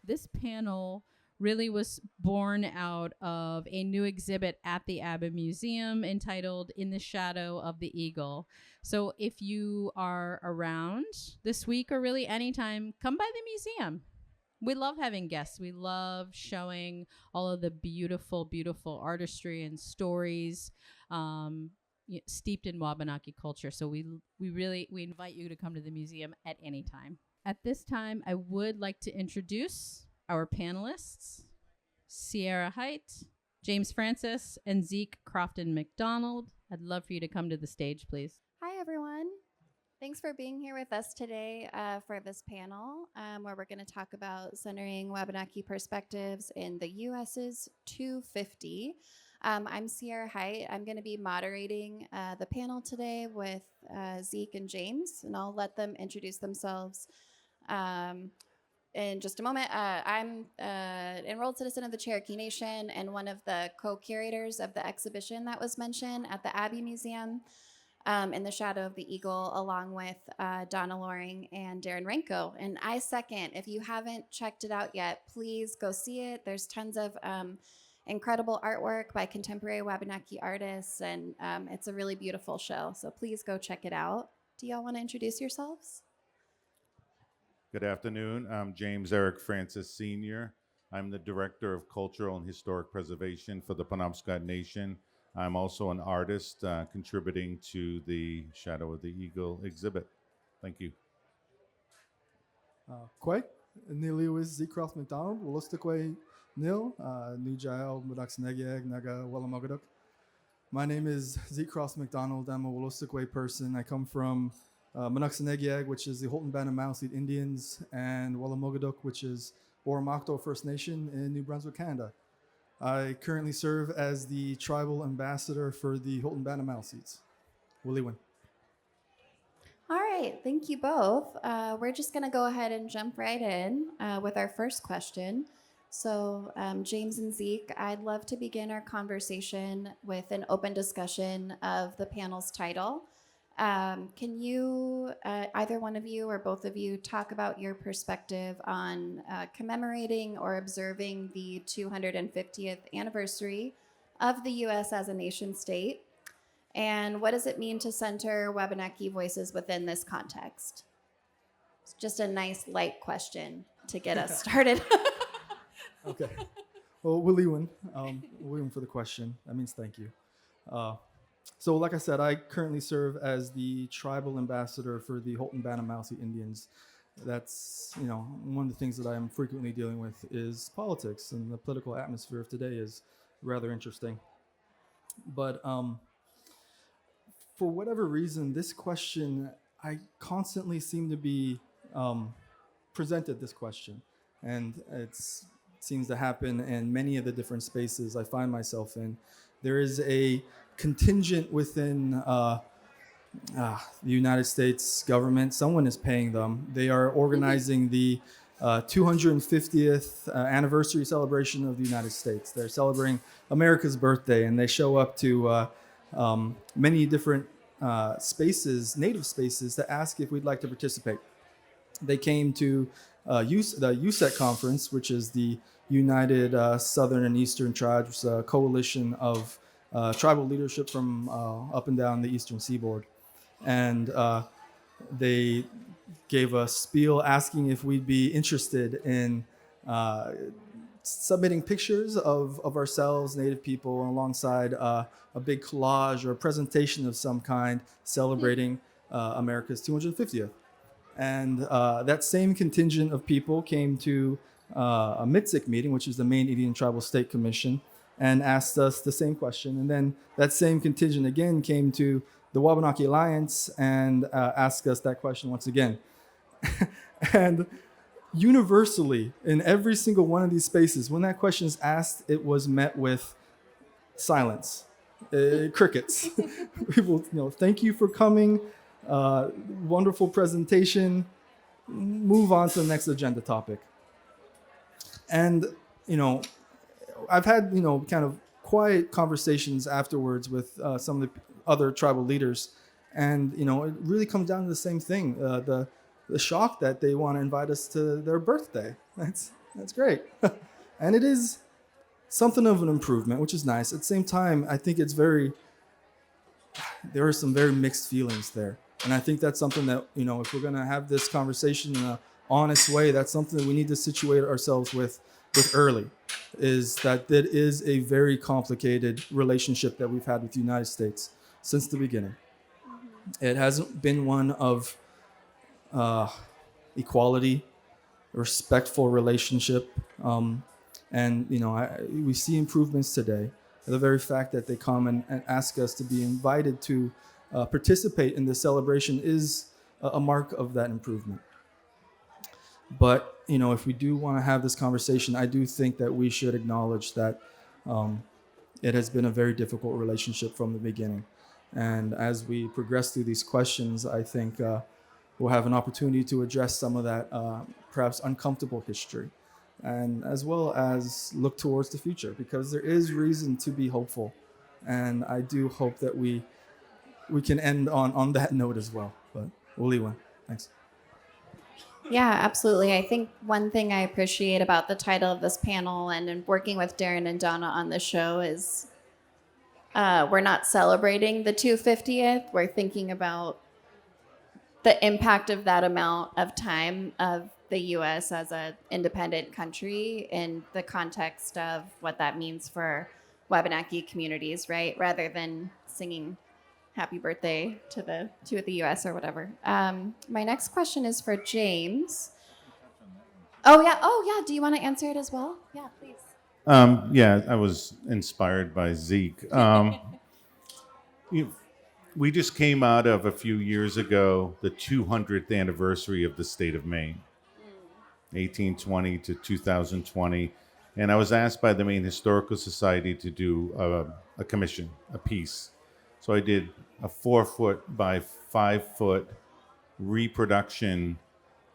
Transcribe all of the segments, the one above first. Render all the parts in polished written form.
This panel really was born out of a new exhibit at the Abbe Museum entitled In the Shadow of the Eagle. So if you are around this week or really anytime, come by the museum. We love having guests. We love showing all of the beautiful, beautiful artistry and stories steeped in Wabanaki culture. So we invite you to come to the museum at any time. At this time, I would like to introduce our panelists, Siera Hyte, James Francis, and Zeke Crofton McDonald. I'd love for you to come to the stage, please. Hi, everyone. Thanks for being here with us today for this panel where we're going to talk about centering Wabanaki perspectives in the U.S.'s 250. I'm Siera Hyte. I'm going to be moderating the panel today with Zeke and James, and I'll let them introduce themselves in just a moment. I'm an enrolled citizen of the Cherokee Nation and one of the co-curators of the exhibition that was mentioned at the Abbe Museum. In the Shadow of the Eagle, along with Donna Loring and Darren Renko. And I second, if you haven't checked it out yet, please go see it. There's tons of incredible artwork by contemporary Wabanaki artists, and it's a really beautiful show. So please go check it out. Do y'all want to introduce yourselves? Good afternoon. I'm James Eric Francis Sr. I'm the Director of Cultural and Historic Preservation for the Penobscot Nation. I'm also an artist contributing to the Shadow of the Eagle exhibit. Thank you. Quay, Niliwis Zeke Crofton McDonald, Wolostikwe Nil, Nujail Mudaksnegiag Naga Wallamogaduk. My name is Zeke Crofton McDonald. I'm a Wolostikwe person. I come from Mudaksnegiag, which is the Houlton Band of Maliseet Indians, and Wallamogaduk, which is Oromocto First Nation in New Brunswick, Canada. I currently serve as the tribal ambassador for the Houlton Band of Maliseets. Willie Win. All right, thank you both. We're just going to go ahead and jump right in with our first question. So, James and Zeke, I'd love to begin our conversation with an open discussion of the panel's title. Can you, either one of you or both of you, talk about your perspective on commemorating or observing the 250th anniversary of the U.S. as a nation state? And what does it mean to center Wabanaki voices within this context? It's just a nice, light question to get us started. Okay. Well, Willie Win. Willie Win for the question. That means thank you. So like I said, I currently serve as the tribal ambassador for the Houlton Band of Maliseet Indians. That's, one of the things that I'm frequently dealing with is politics, and the political atmosphere of today is rather interesting. But for whatever reason, this question, I constantly seem to be presented this question, and it seems to happen in many of the different spaces I find myself in. There is a contingent within the United States government. Someone is paying them. They are organizing the 250th anniversary celebration of the United States. They're celebrating America's birthday, and they show up to many different spaces, native spaces, to ask if we'd like to participate. They came to the USEC conference, which is the United Southern and Eastern Tribes coalition of tribal leadership from up and down the eastern seaboard. And they gave a spiel asking if we'd be interested in submitting pictures of ourselves, Native people, alongside a big collage or a presentation of some kind celebrating America's 250th. And that same contingent of people came to a MITSIC meeting, which is the Maine Indian Tribal State Commission, and asked us the same question. And then that same contingent again came to the Wabanaki Alliance and asked us that question once again. And universally, in every single one of these spaces, when that question is asked, it was met with silence, crickets. People, thank you for coming, wonderful presentation, move on to the next agenda topic. And, I've had, kind of quiet conversations afterwards with some of the other tribal leaders. And, it really comes down to the same thing, the shock that they want to invite us to their birthday. That's great. And it is something of an improvement, which is nice. At the same time, I think there are some very mixed feelings there. And I think that's something that, if we're going to have this conversation in an honest way, that's something that we need to situate ourselves with early, is that it is a very complicated relationship that we've had with the United States since the beginning. It hasn't been one of equality, respectful relationship. We see improvements today. The very fact that they come and ask us to be invited to participate in the celebration is a mark of that improvement. But, if we do want to have this conversation, I do think that we should acknowledge that it has been a very difficult relationship from the beginning. And as we progress through these questions, I think we'll have an opportunity to address some of that perhaps uncomfortable history, and as well as look towards the future, because there is reason to be hopeful. And I do hope that we can end on that note as well. But we'll leave one. Thanks. Yeah, absolutely. I think one thing I appreciate about the title of this panel and in working with Darren and Donna on the show is we're not celebrating the 250th. We're thinking about the impact of that amount of time of the U.S. as an independent country in the context of what that means for Wabanaki communities, right? Rather than singing happy birthday to the U.S. or whatever. My next question is for James. Oh yeah. Do you want to answer it as well? Yeah, please. I was inspired by Zeke. We just came out of a few years ago the 200th anniversary of the state of Maine, 1820 to 2020. And I was asked by the Maine Historical Society to do a commission, a piece. So I did a 4-foot by 5-foot reproduction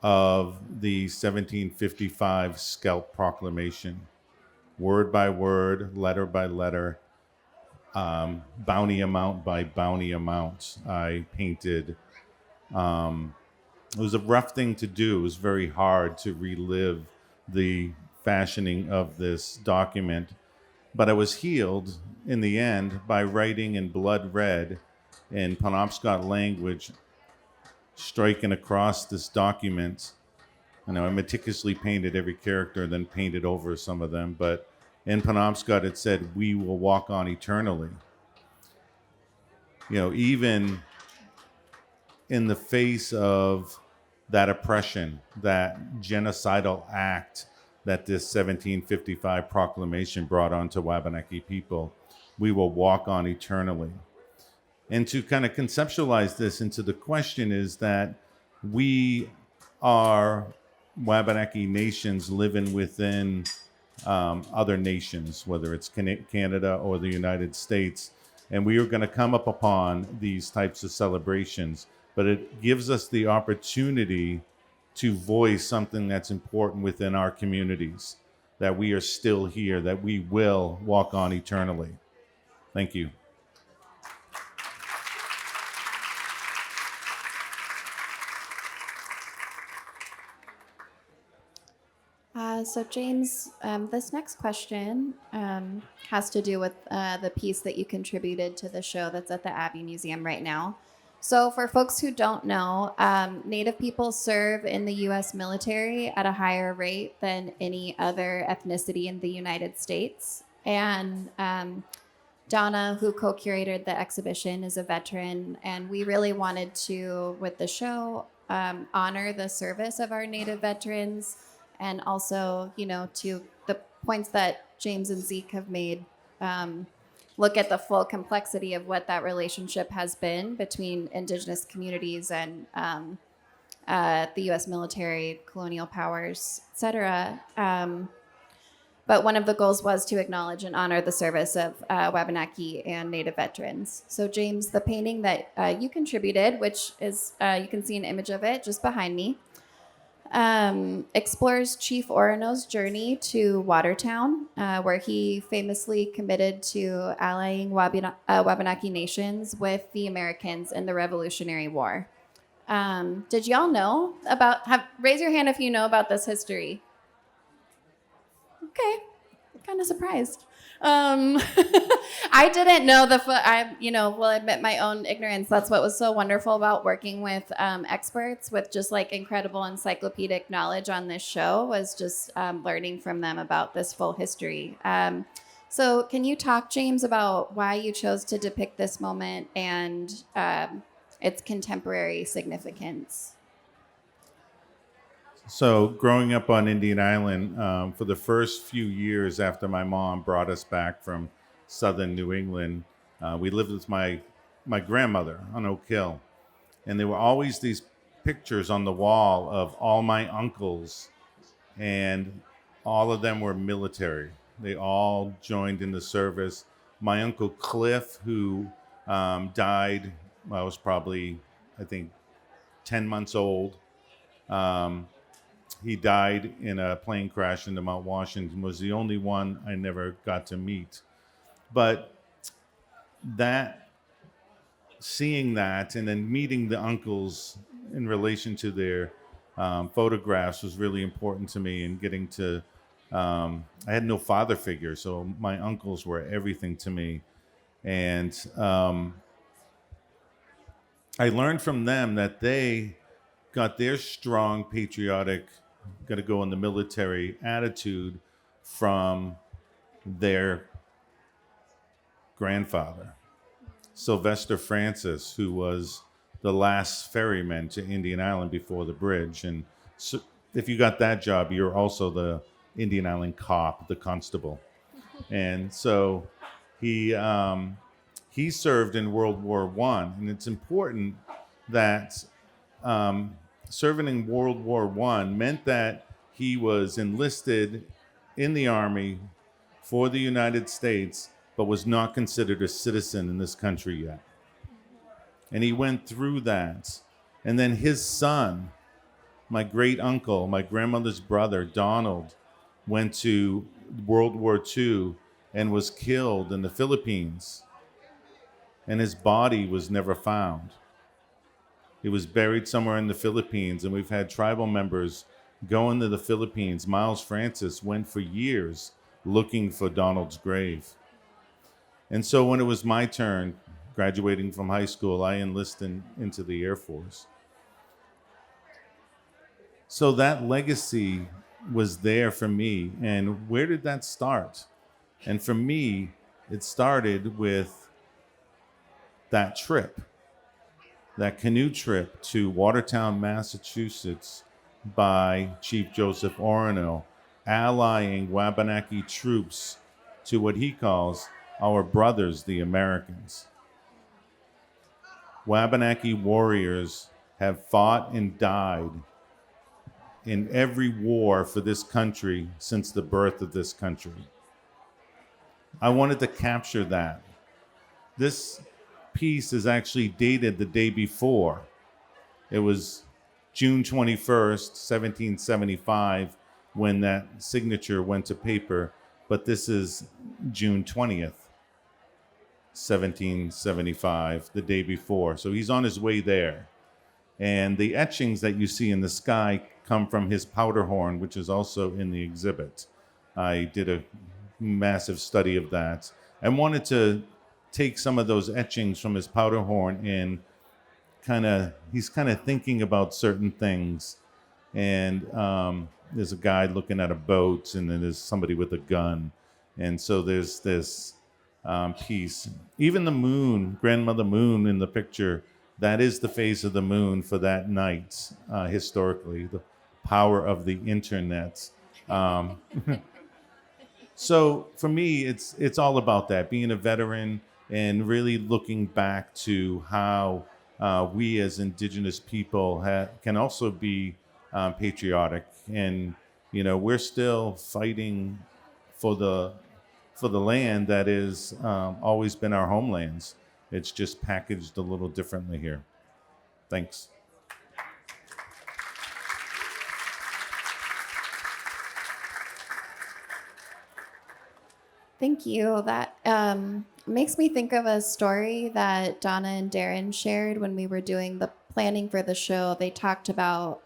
of the 1755 Scalp Proclamation, word by word, letter by letter, bounty amount by bounty amount. I painted. It was a rough thing to do. It was very hard to relive the fashioning of this document. But I was healed in the end by writing in blood red in Penobscot language, striking across this document. I meticulously painted every character, then painted over some of them. But in Penobscot, it said, "We will walk on eternally." Even in the face of that oppression, that genocidal act that this 1755 proclamation brought onto Wabanaki people, we will walk on eternally. And to kind of conceptualize this into the question is that we are Wabanaki nations living within other nations, whether it's Canada or the United States, and we are going to come up upon these types of celebrations, but it gives us the opportunity to voice something that's important within our communities, that we are still here, that we will walk on eternally. Thank you. So James, this next question has to do with the piece that you contributed to the show that's at the Abbe Museum right now. So for folks who don't know, Native people serve in the U.S. military at a higher rate than any other ethnicity in the United States. And Donna, who co-curated the exhibition, is a veteran, and we really wanted to, with the show, honor the service of our Native veterans, and also, to the points that James and Zeke have made, look at the full complexity of what that relationship has been between Indigenous communities and the U.S. military, colonial powers, et cetera. But one of the goals was to acknowledge and honor the service of Wabanaki and Native veterans. So James, the painting that you contributed, which is, you can see an image of it just behind me, explores Chief Orono's journey to Watertown, where he famously committed to allying Wabanaki nations with the Americans in the Revolutionary War. Did y'all know about, raise your hand if you know about this history. Okay, kind of surprised. I didn't know will admit my own ignorance. That's what was so wonderful about working with experts with just like incredible encyclopedic knowledge on this show was just learning from them about this full history. So can you talk, James, about why you chose to depict this moment and its contemporary significance? So, growing up on Indian Island, for the first few years after my mom brought us back from southern New England, we lived with my grandmother on Oak Hill. And there were always these pictures on the wall of all my uncles, and all of them were military. They all joined in the service. My uncle Cliff, who died, I was probably, I think, 10 months old. He died in a plane crash into Mount Washington, was the only one I never got to meet. But seeing that and then meeting the uncles in relation to their photographs was really important to me, and getting to, I had no father figure, so my uncles were everything to me. And I learned from them that they got their strong patriotic, got to go in the military attitude from their grandfather, Sylvester Francis, who was the last ferryman to Indian Island before the bridge. And so if you got that job, you're also the Indian Island cop, the constable. And so he served in World War I. And it's important that serving in World War I meant that he was enlisted in the Army for the United States, but was not considered a citizen in this country yet. And he went through that. And then his son, my great uncle, my grandmother's brother, Donald, went to World War II and was killed in the Philippines. And his body was never found. He was buried somewhere in the Philippines, and we've had tribal members go into the Philippines. Miles Francis went for years looking for Donald's grave. And so when it was my turn, graduating from high school, I enlisted into the Air Force. So that legacy was there for me. And where did that start? And for me, it started with that trip, that canoe trip to Watertown, Massachusetts by Chief Joseph Orono, allying Wabanaki troops to what he calls our brothers, the Americans. Wabanaki warriors have fought and died in every war for this country since the birth of this country. I wanted to capture that. This piece is actually dated the day before. It was June 21st, 1775, when that signature went to paper, but this is June 20th, 1775, the day before. So he's on his way there. And the etchings that you see in the sky come from his powder horn, which is also in the exhibit. I did a massive study of that and wanted to take some of those etchings from his powder horn and he's kind of thinking about certain things. And there's a guy looking at a boat, and then there's somebody with a gun. And so there's this piece. Even the moon, Grandmother Moon in the picture, that is the phase of the moon for that night, historically, the power of the internet. So for me, it's all about that, being a veteran and really looking back to how we as Indigenous people can also be patriotic. And, you know, we're still fighting for the land that is always been our homelands. It's just packaged a little differently here. Thanks. Thank you. That makes me think of a story that Donna and Darren shared when we were doing the planning for the show. They talked about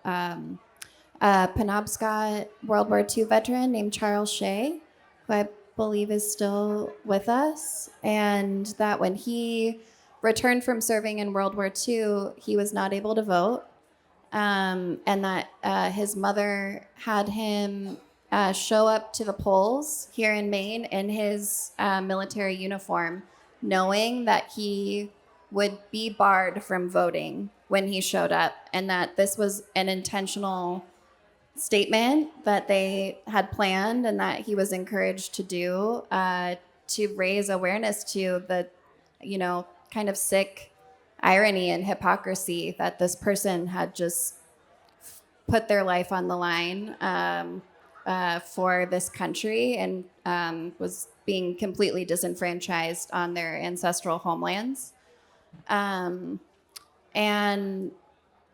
a Penobscot World War II veteran named Charles Shea, who I believe is still with us, and that when he returned from serving in World War II, he was not able to vote, and that his mother had him show up to the polls here in Maine in his military uniform, knowing that he would be barred from voting when he showed up, and that this was an intentional statement that they had planned and that he was encouraged to do to raise awareness to the, kind of sick irony and hypocrisy that this person had just put their life on the line for this country and was being completely disenfranchised on their ancestral homelands. And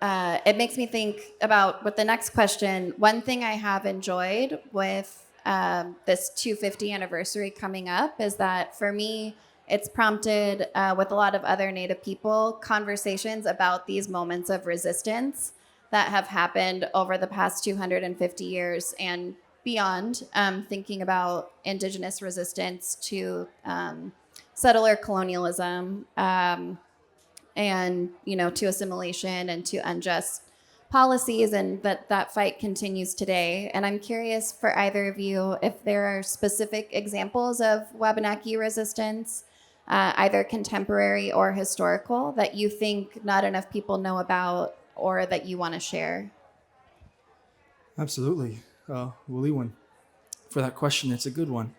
it makes me think about with the next question. One thing I have enjoyed with this 250 anniversary coming up is that for me, it's prompted with a lot of other Native people conversations about these moments of resistance that have happened over the past 250 years and beyond, thinking about Indigenous resistance to settler colonialism, and to assimilation and to unjust policies, and that fight continues today. And I'm curious for either of you if there are specific examples of Wabanaki resistance, either contemporary or historical, that you think not enough people know about or that you want to share. Absolutely. Wiliwan, for that question, it's a good one.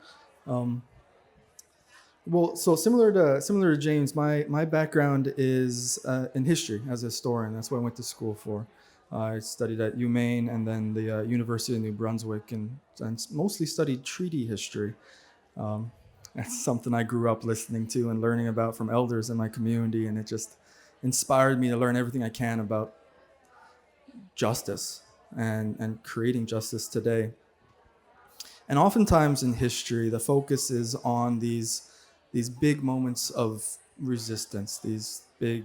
Well, so similar to James, my background is in history as a historian. That's what I went to school for. I studied at UMaine and then the University of New Brunswick, and mostly studied treaty history. That's something I grew up listening to and learning about from elders in my community, and it just inspired me to learn everything I can about justice and creating justice today. And oftentimes in history, the focus is on these big moments of resistance, these big,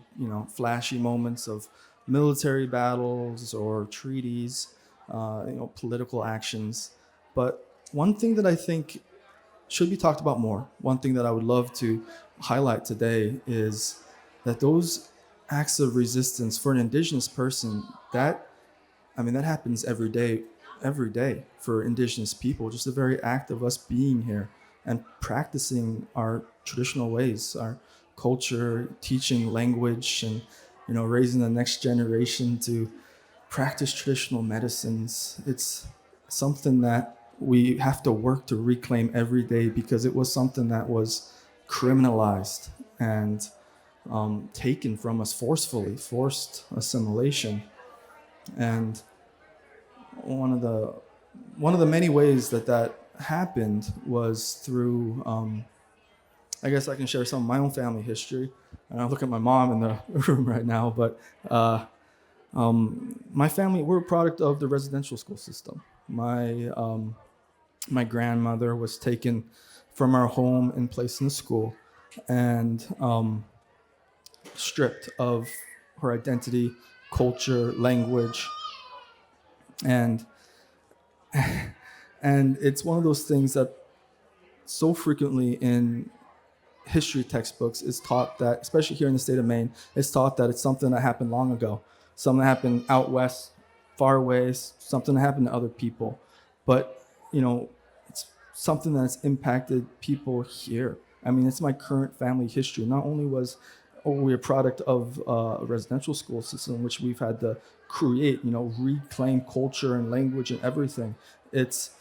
flashy moments of military battles or treaties, political actions. But one thing that I think should be talked about more, one thing that I would love to highlight today is that those acts of resistance for an Indigenous person, that happens every day for Indigenous people. Just the very act of us being here and practicing our traditional ways, our culture, teaching language, and raising the next generation to practice traditional medicines. It's something that we have to work to reclaim every day, because it was something that was criminalized and taken from us forcefully, forced assimilation. And one of the many ways that happened was through, I guess I can share some of my own family history. And I look at my mom in the room right now, but my family, we're a product of the residential school system. My grandmother was taken from our home and placed in a school and stripped of her identity, culture, language, and it's one of those things that so frequently in history textbooks is taught that, especially here in the state of Maine, it's taught that it's something that happened long ago, something that happened out west, far away, something that happened to other people. But, it's something that's impacted people here. It's my current family history. Not only was we a product of a residential school system, which we've had to create, reclaim culture and language and everything. It's,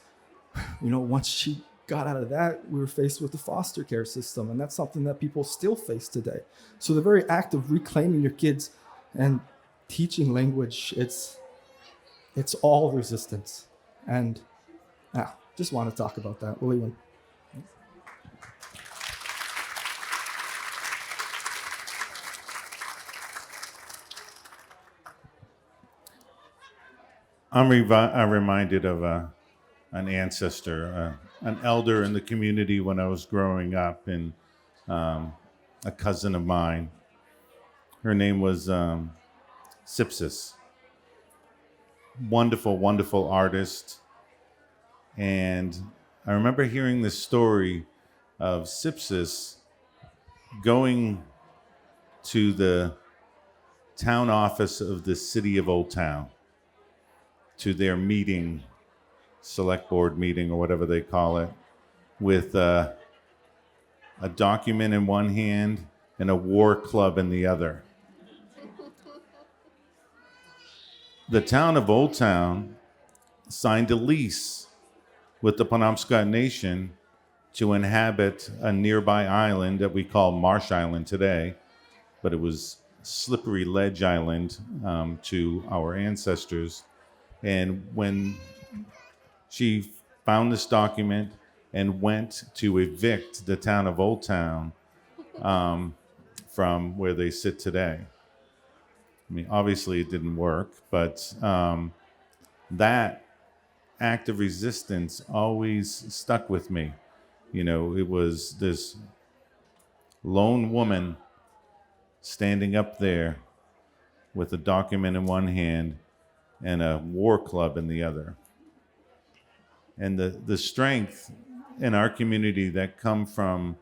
once she got out of that, we were faced with the foster care system, and that's something that people still face today. So the very act of reclaiming your kids and teaching language, it's all resistance. And just want to talk about that. William. I'm reminded of an ancestor, an elder in the community when I was growing up, and a cousin of mine. Her name was Sipsis. wonderful, wonderful artist. And I remember hearing this story of Sipsis going to the town office of the city of Old Town to their meeting, select board meeting or whatever they call it, with a document in one hand and a war club in the other. The town of Old Town signed a lease with the Penobscot Nation to inhabit a nearby island that we call Marsh Island today, but it was Slippery Ledge Island to our ancestors. And when she found this document and went to evict the town of Old Town from where they sit today, I mean, obviously it didn't work, but that act of resistance always stuck with me. You know, it was this lone woman standing up there with a document in one hand and a war club in the other. And the strength in our community that come from,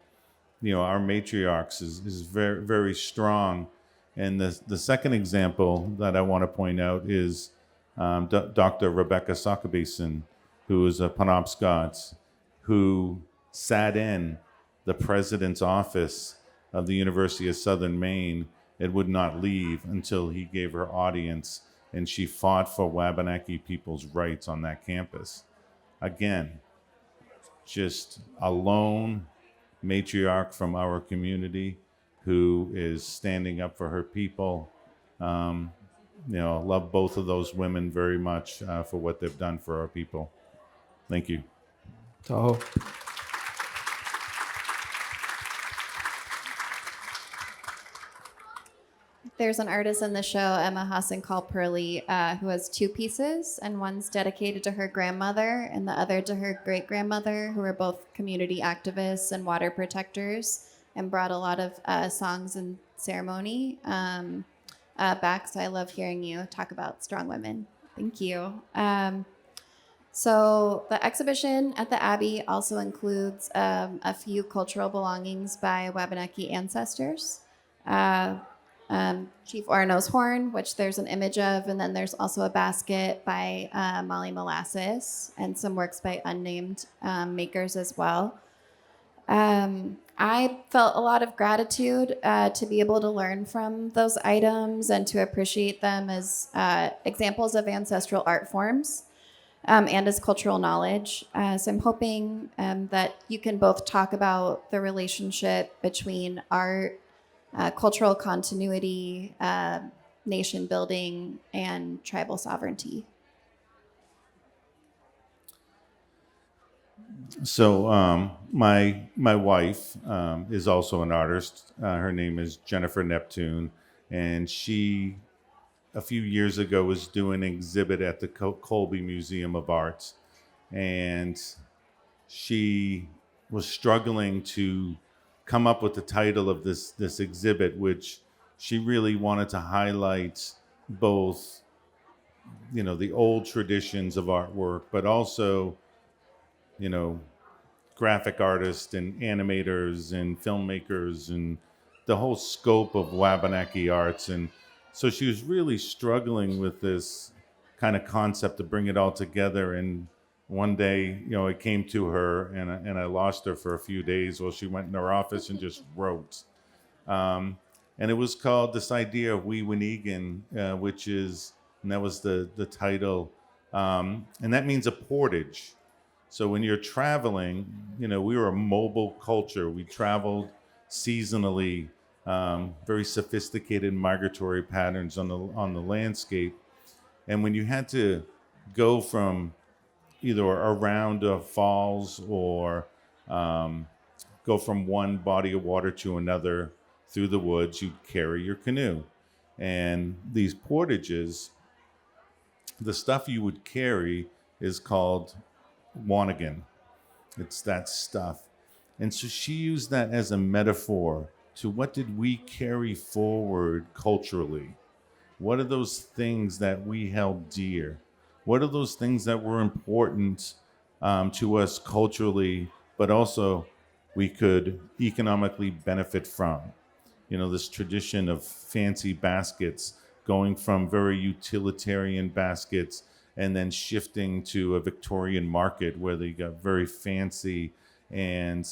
you know, our matriarchs is very, very strong. And the second example that I want to point out is Dr. Rebecca Sakabeson, who is a Penobscot, who sat in the president's office of the University of Southern Maine and would not leave until he gave her audience, and she fought for Wabanaki people's rights on that campus. Again, just a lone matriarch from our community who is standing up for her people. You know, love both of those women very much for what they've done for our people. Thank you. Tahoe. There's an artist in the show, Emma Hassan-Call-Pearly, who has two pieces, and one's dedicated to her grandmother and the other to her great-grandmother, who were both community activists and water protectors and brought a lot of songs and ceremony back. So I love hearing you talk about strong women. Thank you. So the exhibition at the Abbey also includes a few cultural belongings by Wabanaki ancestors. Chief Orono's horn, which there's an image of, and then there's also a basket by Molly Molasses and some works by unnamed makers as well. I felt a lot of gratitude to be able to learn from those items and to appreciate them as examples of ancestral art forms and as cultural knowledge. So I'm hoping that you can both talk about the relationship between art, cultural continuity, nation building, and tribal sovereignty. So my wife is also an artist. Her name is Jennifer Neptune, and she, a few years ago, was doing an exhibit at the Colby Museum of Art, and she was struggling to come up with the title of this exhibit, which she really wanted to highlight both, you know, the old traditions of artwork, but also, you know, graphic artists and animators and filmmakers and the whole scope of Wabanaki arts. And so she was really struggling with this kind of concept to bring it all together. And one day, you know, it came to her, and I lost her for a few days while she went in her office and just wrote. And it was called this idea of Weewanigan, which is, and that was the title, and that means a portage. So when you're traveling, you know, we were a mobile culture. We traveled seasonally, very sophisticated migratory patterns on the landscape. And when you had to go from either around falls or go from one body of water to another through the woods, you'd carry your canoe. And these portages, the stuff you would carry is called wanigan. It's that stuff. And so she used that as a metaphor to what did we carry forward culturally? What are those things that we held dear? What are those things that were important to us culturally, but also we could economically benefit from? You know, this tradition of fancy baskets, going from very utilitarian baskets and then shifting to a Victorian market where they got very fancy. And,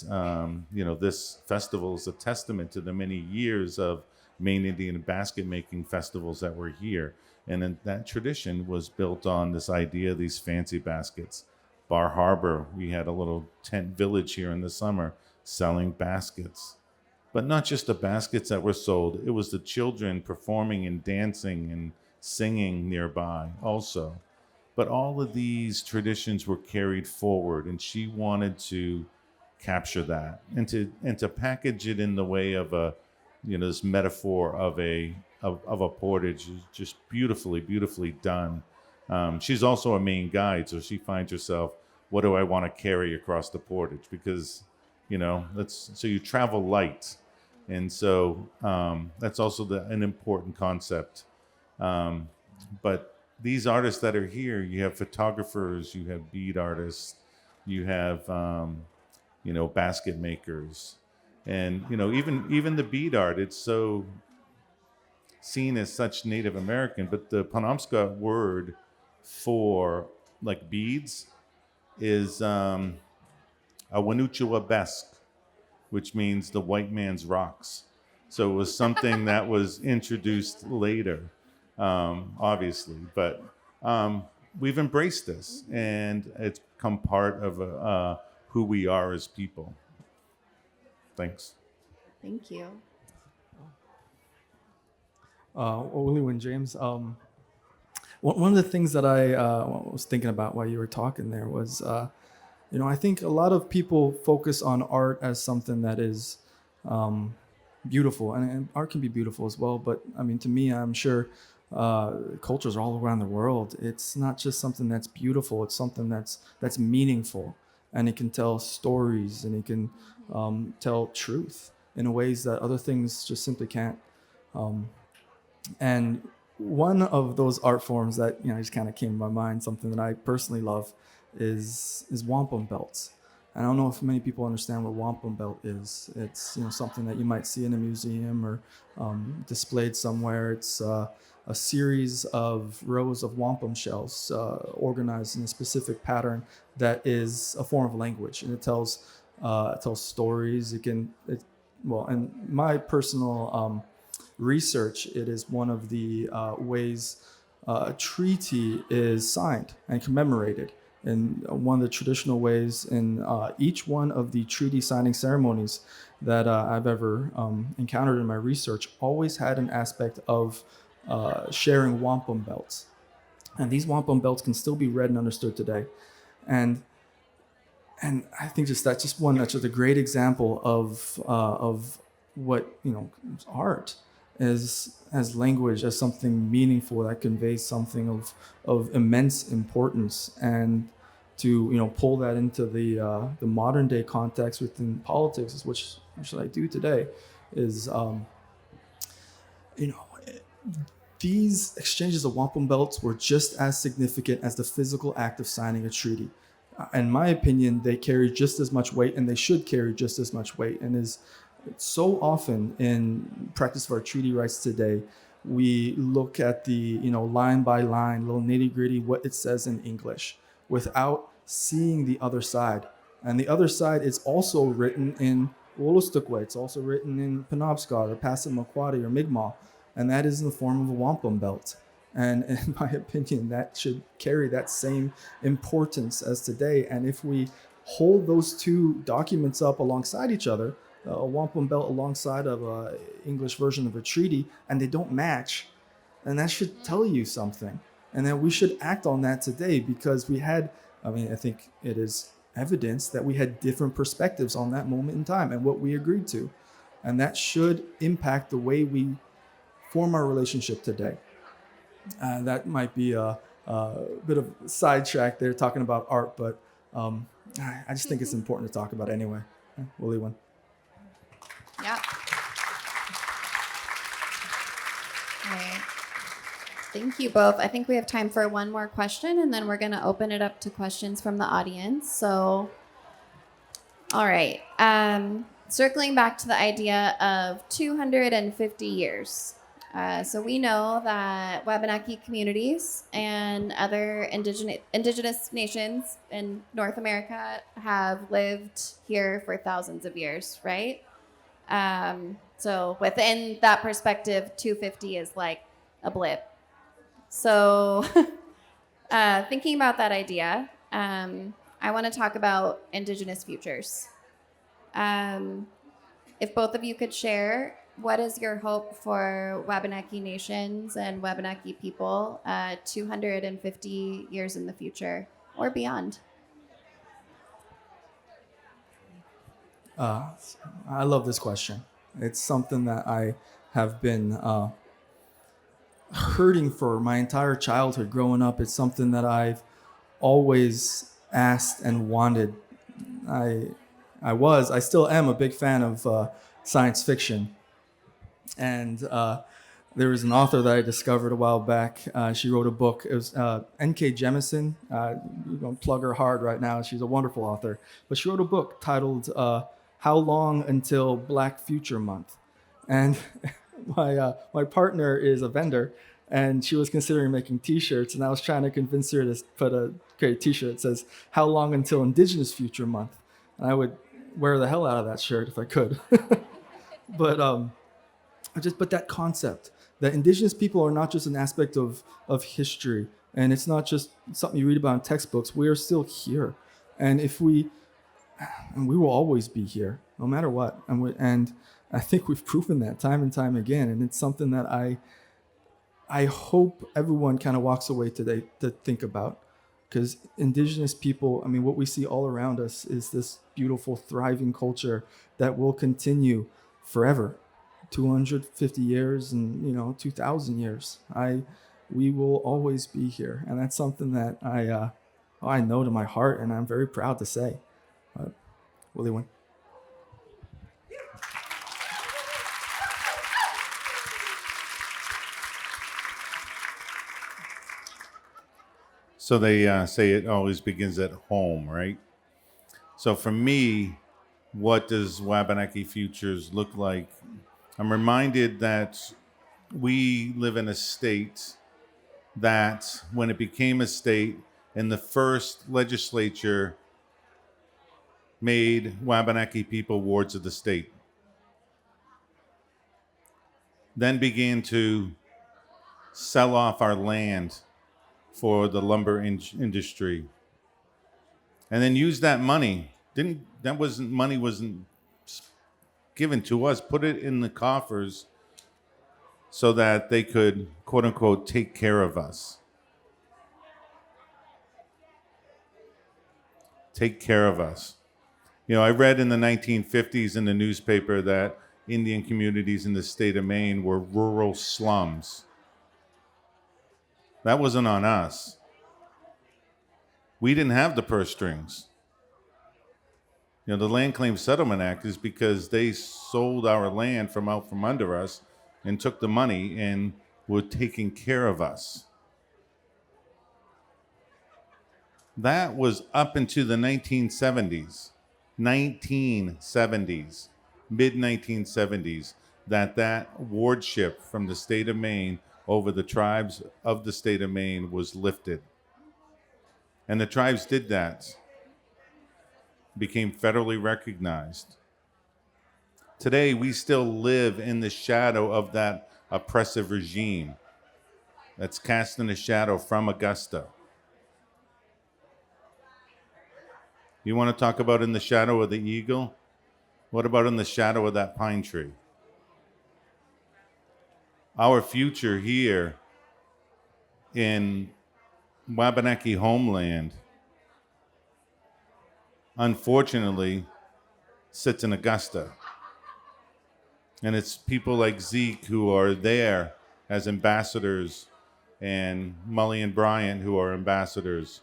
this festival is a testament to the many years of Maine Indian basket making festivals that were here. And then that tradition was built on this idea of these fancy baskets. Bar Harbor, we had a little tent village here in the summer selling baskets. But not just the baskets that were sold, it was the children performing and dancing and singing nearby also. But all of these traditions were carried forward, and she wanted to capture that and to package it in the way of this metaphor of a portage, just beautifully done. She's also a Maine guide, so she finds herself, what do I want to carry across the portage? Because so you travel light, and so that's also an important concept. But these artists that are here, you have photographers, you have bead artists, you have basket makers, and even the bead art, it's so seen as such Native American, but the Penobscot word for like beads is a Wanuchua Besk, which means the white man's rocks. So it was something that was introduced later, obviously, but we've embraced this, and it's become part of who we are as people. Thanks. Thank you. Willie and James, one of the things that I was thinking about while you were talking there was, I think a lot of people focus on art as something that is beautiful, and art can be beautiful as well. But I mean, to me, I'm sure cultures all around the world, it's not just something that's beautiful; it's something that's meaningful, and it can tell stories, and it can tell truth in ways that other things just simply can't. And one of those art forms that just kind of came to my mind, something that I personally love, is wampum belts. I don't know if many people understand what wampum belt is. It's something that you might see in a museum or displayed somewhere. It's a series of rows of wampum shells organized in a specific pattern that is a form of language, and it tells stories. In my personal research, it is one of the ways a treaty is signed and commemorated. And one of the traditional ways in each one of the treaty signing ceremonies that I've ever encountered in my research always had an aspect of sharing wampum belts. And these wampum belts can still be read and understood today. And I think that's just a great example of what art as language, as something meaningful that conveys something of immense importance, and to pull that into the modern day context within politics, which I do today, is these exchanges of wampum belts were just as significant as the physical act of signing a treaty. In my opinion, they carry just as much weight, and they should carry just as much weight. And is so often in practice of our treaty rights today, we look at the line by line, little nitty gritty, what it says in English, without seeing the other side. And the other side is also written in Wolastoqua. It's also written in Penobscot or Passamaquoddy or Mi'kmaq, and that is in the form of a wampum belt. And in my opinion, that should carry that same importance as today. And if we hold those two documents up alongside each other, a wampum belt alongside of an English version of a treaty, and they don't match, and that should tell you something. And then we should act on that today, because I think it is evidence that we had different perspectives on that moment in time and what we agreed to. And that should impact the way we form our relationship today. That might be a bit of a sidetrack there talking about art, but I just think it's important to talk about anyway. Willie one. Yeah. All right. Thank you both. I think we have time for one more question, and then we're going to open it up to questions from the audience. So, all right. Circling back to the idea of 250 years. So we know that Wabanaki communities and other indigenous nations in North America have lived here for thousands of years, right? So within that perspective, 250 is like a blip. So thinking about that idea, I want to talk about Indigenous futures. If both of you could share, what is your hope for Wabanaki nations and Wabanaki people 250 years in the future or beyond? I love this question. It's something that I have been hurting for my entire childhood growing up. It's something that I've always asked and wanted. I still am a big fan of science fiction. And there was an author that I discovered a while back. She wrote a book. It was N.K. Jemisin. You're going to plug her hard right now. She's a wonderful author. But she wrote a book titled How Long Until Black Future Month? And my partner is a vendor, and she was considering making T-shirts, and I was trying to convince her to create a T-shirt that says How Long Until Indigenous Future Month? And I would wear the hell out of that shirt if I could. But that concept that Indigenous people are not just an aspect of history, and it's not just something you read about in textbooks. We are still here, and we will always be here, no matter what. And I think we've proven that time and time again. And it's something that I hope everyone kind of walks away today to think about, because Indigenous people, I mean, what we see all around us is this beautiful, thriving culture that will continue forever. 250 years and 2,000 years. We will always be here, and that's something that I know to my heart, and I'm very proud to say. Willie Wynn. So they say it always begins at home, right? So for me, what does Wabanaki Futures look like? I'm reminded that we live in a state that when it became a state, and the first legislature made Wabanaki people wards of the state, then began to sell off our land for the lumber industry, and then use that money. Money wasn't given to us, put it in the coffers so that they could, quote unquote, take care of us. Take care of us. I read in the 1950s in the newspaper that Indian communities in the state of Maine were rural slums. That wasn't on us. We didn't have the purse strings. The Land Claim Settlement Act is because they sold our land from out from under us and took the money and were taking care of us. That was up into the 1970s, mid-1970s, that wardship from the state of Maine over the tribes of the state of Maine was lifted. And the tribes did that. Became federally recognized. Today, we still live in the shadow of that oppressive regime that's casting a shadow from Augusta. You want to talk about in the shadow of the eagle? What about in the shadow of that pine tree? Our future here in Wabanaki homeland, unfortunately, sits in Augusta. And it's people like Zeke who are there as ambassadors, and Mully and Bryant who are ambassadors,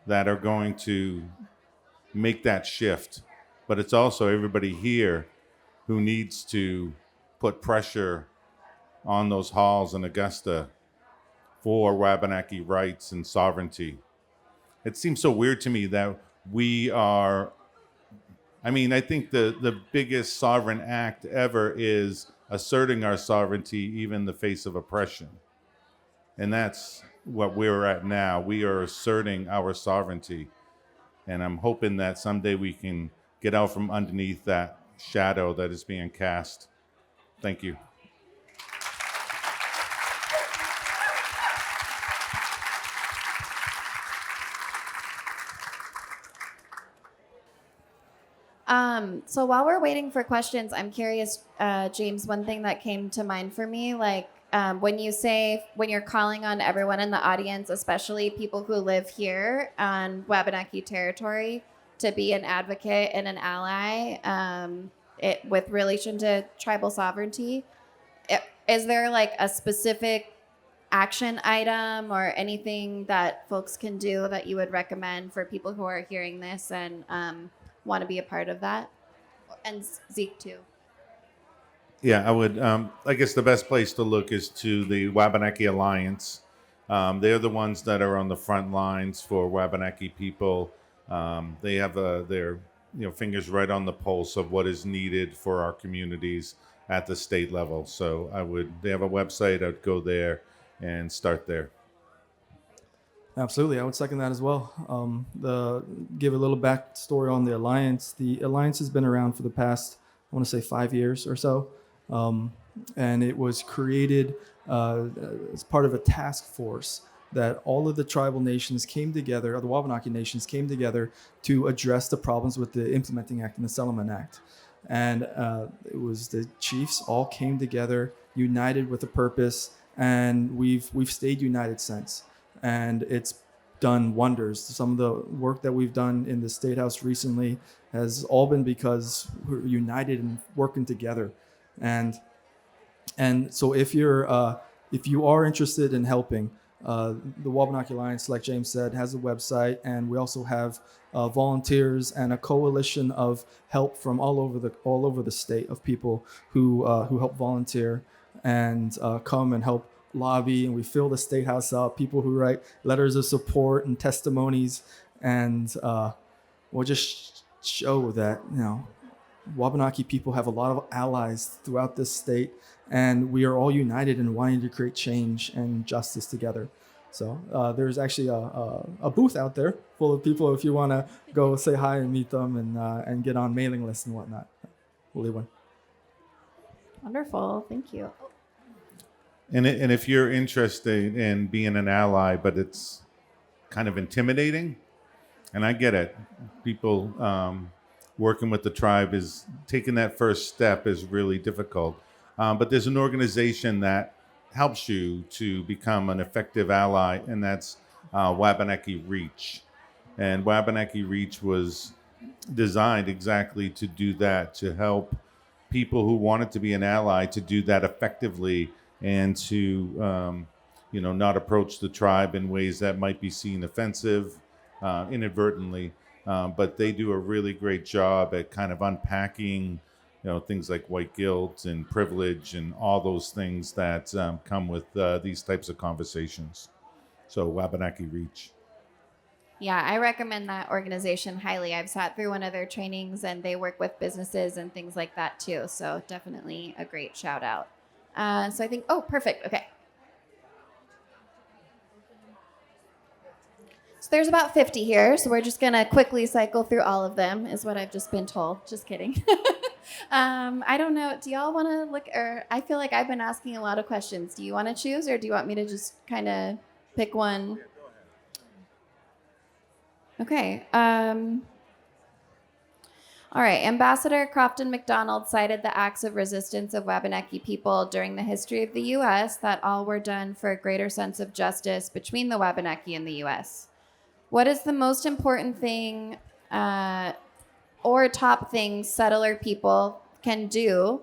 that are going to make that shift. But it's also everybody here who needs to put pressure on those halls in Augusta for Wabanaki rights and sovereignty. It seems so weird to me that we are, I think the biggest sovereign act ever is asserting our sovereignty even in the face of oppression. And that's what we're at now. We are asserting our sovereignty. And I'm hoping that someday we can get out from underneath that shadow that is being cast. Thank you. So while we're waiting for questions, I'm curious, James, one thing that came to mind for me, like when you're calling on everyone in the audience, especially people who live here on Wabanaki territory, to be an advocate and an ally with relation to tribal sovereignty, is there like a specific action item or anything that folks can do that you would recommend for people who are hearing this and want to be a part of that? And Zeke too. Yeah, I would. I guess the best place to look is to the Wabanaki Alliance. They're the ones that are on the front lines for Wabanaki people. They have their fingers right on the pulse of what is needed for our communities at the state level. So they have a website. I'd go there and start there. Absolutely, I would second that as well. Give a little backstory on the Alliance. The Alliance has been around for the past, I want to say 5 years or so. And it was created as part of a task force that all of the tribal nations came together, or the Wabanaki nations came together to address the problems with the Implementing Act and the Settlement Act. And it was the chiefs all came together, united with a purpose, and we've stayed united since. And it's done wonders. Some of the work that we've done in the State House recently has all been because we're united and working together. And so if you are interested in helping, the Wabanaki Alliance, like James said, has a website, and we also have volunteers and a coalition of help from all over the state of people who help volunteer and come and help lobby, and we fill the State House up. People who write letters of support and testimonies, and we'll just show that Wabanaki people have a lot of allies throughout this state, and we are all united in wanting to create change and justice together. So there's actually a booth out there full of people if you want to go say hi and meet them and get on mailing lists and whatnot. We'll leave one. Wonderful, thank you. And if you're interested in being an ally, but it's kind of intimidating, and I get it, people working with the tribe is taking that first step is really difficult. But there's an organization that helps you to become an effective ally, and that's Wabanaki Reach. And Wabanaki Reach was designed exactly to do that, to help people who wanted to be an ally to do that effectively, and to not approach the tribe in ways that might be seen offensive inadvertently. But they do a really great job at kind of unpacking things like white guilt and privilege and all those things that come with these types of conversations. So Wabanaki Reach. Yeah, I recommend that organization highly. I've sat through one of their trainings, and they work with businesses and things like that too. So definitely a great shout out. So I think, perfect. Okay. So there's about 50 here. So we're just going to quickly cycle through all of them is what I've just been told. Just kidding. I don't know. Do y'all want to look, or I feel like I've been asking a lot of questions. Do you want to choose, or do you want me to just kind of pick one? Okay. All right. Ambassador Crofton McDonald cited the acts of resistance of Wabanaki people during the history of the U.S. that all were done for a greater sense of justice between the Wabanaki and the U.S. What is the most important thing or top things settler people can do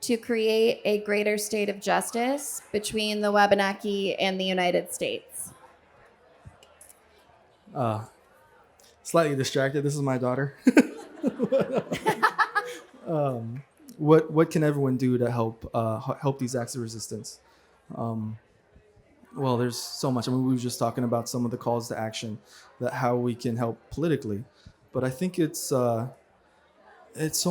to create a greater state of justice between the Wabanaki and the United States? Slightly distracted. This is my daughter. What can everyone do to help these acts of resistance? Well, there's so much. I mean, we were just talking about some of the calls to action, that how we can help politically, but I think it's so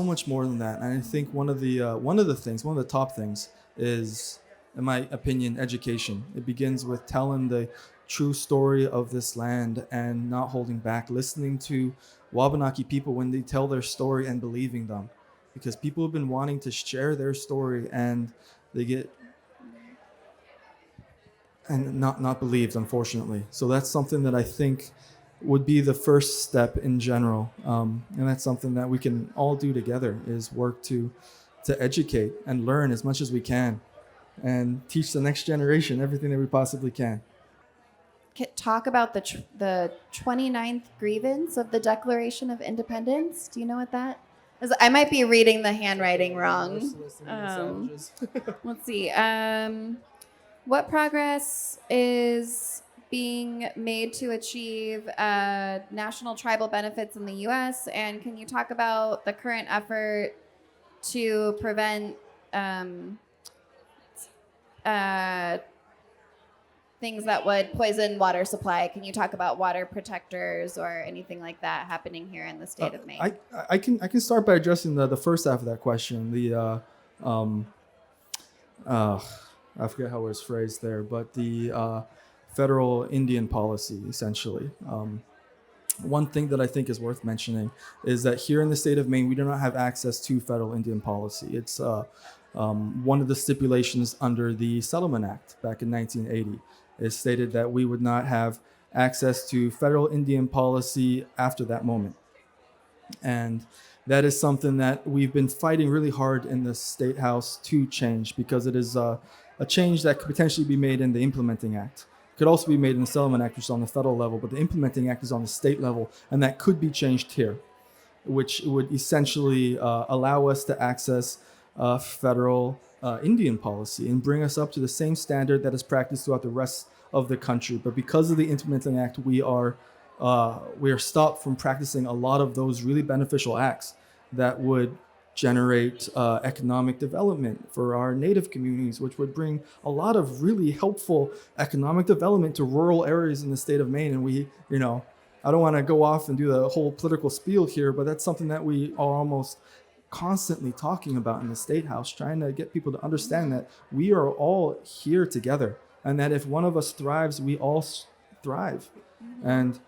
much more than that. And I think one of the top things is, in my opinion, education. It begins with telling the true story of this land and not holding back, listening to Wabanaki people when they tell their story and believing them, because people have been wanting to share their story and they get and not believed, unfortunately. So that's something that I think would be the first step in general, and that's something that we can all do together, is work to educate and learn as much as we can and teach the next generation everything that we possibly can. Talk about the 29th grievance of the Declaration of Independence. Do you know what that is? I might be reading the handwriting wrong. Let's see. What progress is being made to achieve national tribal benefits in the U.S.? And can you talk about the current effort to prevent things that would poison water supply? Can you talk about water protectors or anything like that happening here in the state of Maine? I can start by addressing the first half of that question. I forget how it was phrased there, but the federal Indian policy, essentially. One thing that I think is worth mentioning is that here in the state of Maine, we do not have access to federal Indian policy. It's one of the stipulations under the Settlement Act back in 1980. It stated that we would not have access to federal Indian policy after that moment. And that is something that we've been fighting really hard in the State House to change, because it is a change that could potentially be made in the Implementing Act. It could also be made in the Settlement Act, which is on the federal level, but the Implementing Act is on the state level, and that could be changed here, which would essentially allow us to access federal Indian policy and bring us up to the same standard that is practiced throughout the rest of the country. But because of the Implementing Act, we are stopped from practicing a lot of those really beneficial acts that would generate economic development for our native communities, which would bring a lot of really helpful economic development to rural areas in the state of Maine. And we, I don't want to go off and do the whole political spiel here, but that's something that we are almost constantly talking about in the State House, trying to get people to understand that we are all here together, and that if one of us thrives, we all thrive. And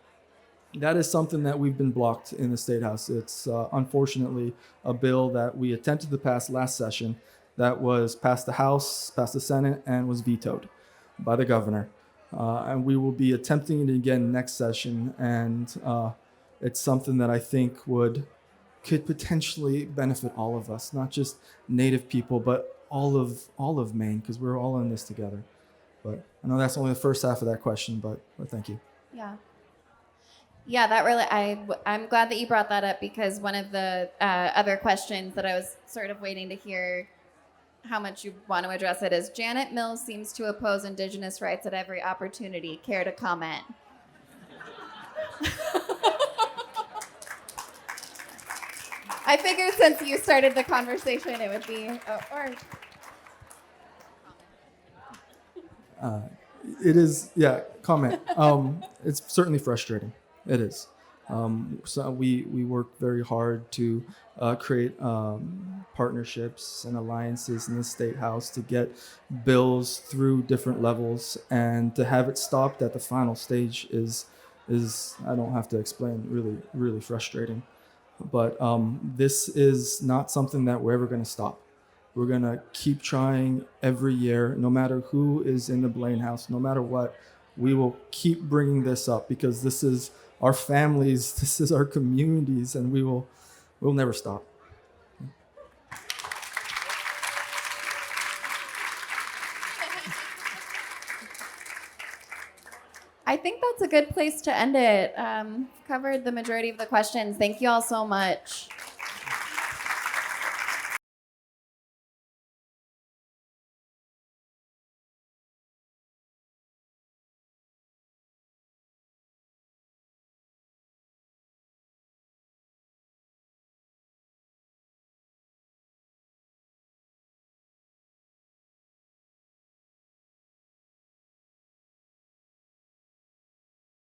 that is something that we've been blocked in the State House. It's unfortunately a bill that we attempted to pass last session that was passed the House, passed the Senate, and was vetoed by the governor. And we will be attempting it again next session. And it's something that I think could potentially benefit all of us, not just Native people, but all of Maine, because we're all in this together. But I know that's only the first half of that question, but thank you. Yeah, that really, I'm glad that you brought that up, because one of the other questions that I was sort of waiting to hear how much you want to address it is, Janet Mills seems to oppose Indigenous rights at every opportunity. Care to comment? I figured since you started the conversation, it would be, It is, comment. It's certainly frustrating. It is. So we work very hard to create partnerships and alliances in the State House to get bills through different levels, and to have it stopped at the final stage is I don't have to explain, really, really frustrating. But this is not something that we're ever going to stop. We're going to keep trying every year, no matter who is in the Blaine House, no matter what. We will keep bringing this up, because this is our families, this is our communities, and we'll never stop. I think that's a good place to end it. Covered the majority of the questions. Thank you all so much.